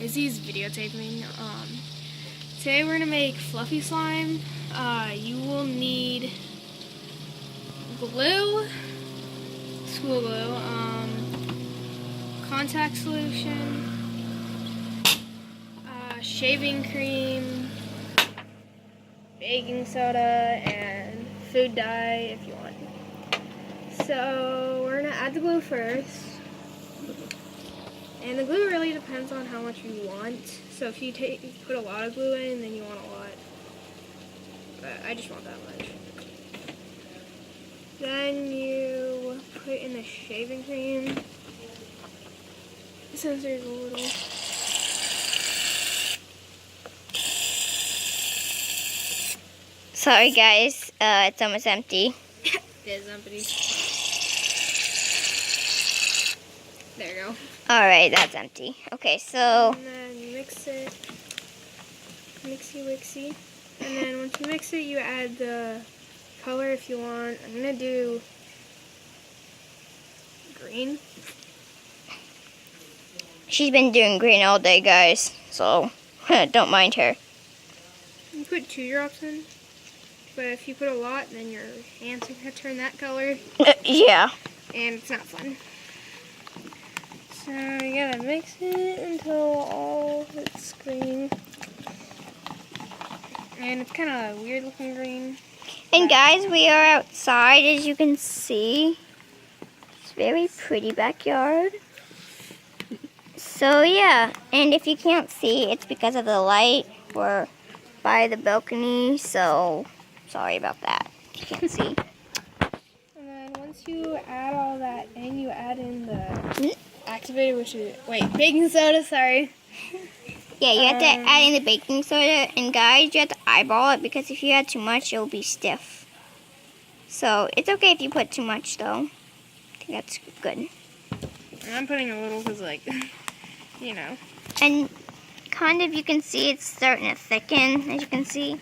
Izzy's videotaping. Today we're gonna make fluffy slime. You will need glue, school glue, contact solution, shaving cream, baking soda, and food dye if you want. So we're gonna add the glue first. And the glue really depends on how much you want. So if you put a lot of glue in, then you want a lot. But I just want that much. Then you put in the shaving cream. Since there's a little. Sorry guys, it's almost empty. It is empty. There you go. Alright, that's empty. Okay, so... And then you mix it. Mixy wixy. And then once you mix it, you add the color if you want. I'm going to do green. She's been doing green all day, guys. So, don't mind her. You put 2 drops in. But if you put a lot, then your hands are going to turn that color. Yeah. And it's not fun. So you gotta mix it until all it's green. And it's kind of weird looking green. And guys, we are outside, as you can see. It's a very pretty backyard. So yeah, and if you can't see, it's because of the light. We're by the balcony, so sorry about that. You can't see. And then once you add all that in, you add in the activated, which is, baking soda, sorry. Yeah, you have to add in the baking soda, and guys, you have to eyeball it, because if you add too much, it'll be stiff. So, it's okay if you put too much, though. I think that's good. And I'm putting a little because, you know. And kind of, you can see it's starting to thicken, as you can see.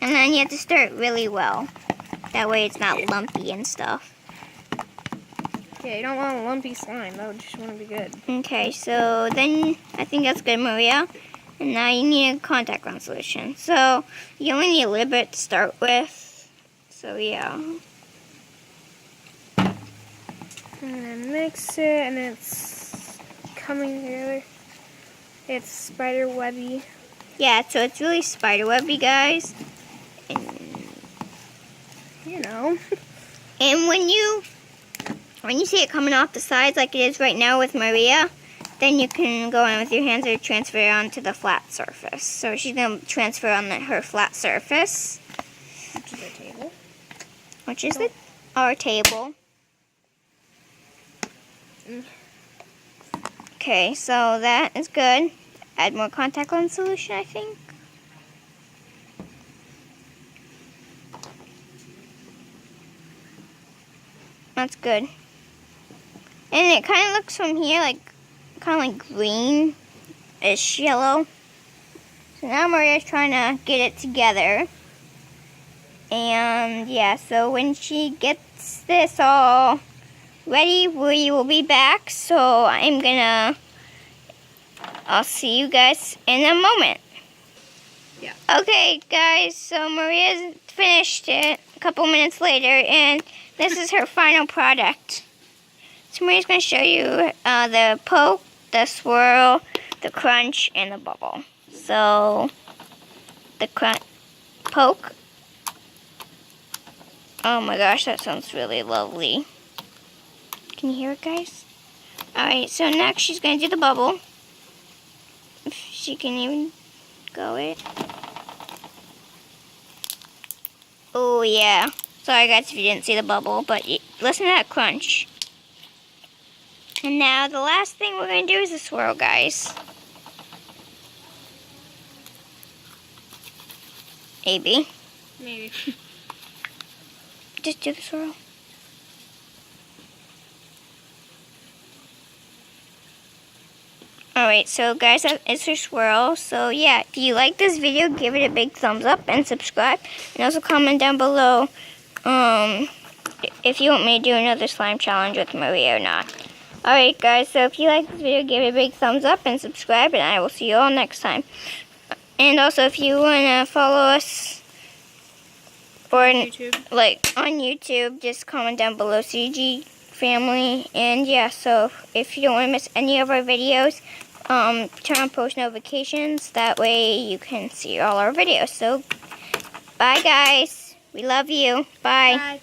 And then you have to stir it really well. That way it's not lumpy and stuff. Yeah, you don't want a lumpy slime. That would just want to be good. Okay, so then I think that's good, Maria. And now you need a contact lens solution. So you only need a little bit to start with. So yeah. And then mix it, and it's coming together. It's spider webby. Yeah, so it's really spider webby, guys. And you know. And when you see it coming off the sides like it is right now with Maria, then you can go in with your hands and transfer it onto the flat surface. So she's going to transfer on her flat surface. Which is our table. Which is our table. Okay, so that is good. Add more contact lens solution, I think. That's good. And it kind of looks from here kind of like green-ish yellow. So now Maria's trying to get it together. And yeah, so when she gets this all ready, we will be back. So I'll see you guys in a moment. Yeah. Okay, guys, so Maria's finished it a couple minutes later, and this is her final product. So Maria's going to show you the poke, the swirl, the crunch, and the bubble. So, the poke. Oh my gosh, that sounds really lovely. Can you hear it, guys? Alright, so next she's going to do the bubble. If she can even go it. Oh yeah. Sorry guys if you didn't see the bubble, but listen to that crunch. And now the last thing we're going to do is the swirl, guys. Maybe. Maybe. Just do the swirl. Alright, so guys, that is her swirl. So yeah, if you like this video, give it a big thumbs up and subscribe. And also comment down below if you want me to do another slime challenge with Maria or not. Alright guys, so if you like this video, give it a big thumbs up and subscribe, and I will see you all next time. And also, if you want to follow us or YouTube. like on YouTube, just comment down below, CG Family. And yeah, so if you don't want to miss any of our videos, turn on post notifications. That way you can see all our videos. So bye guys, we love you. Bye. Bye.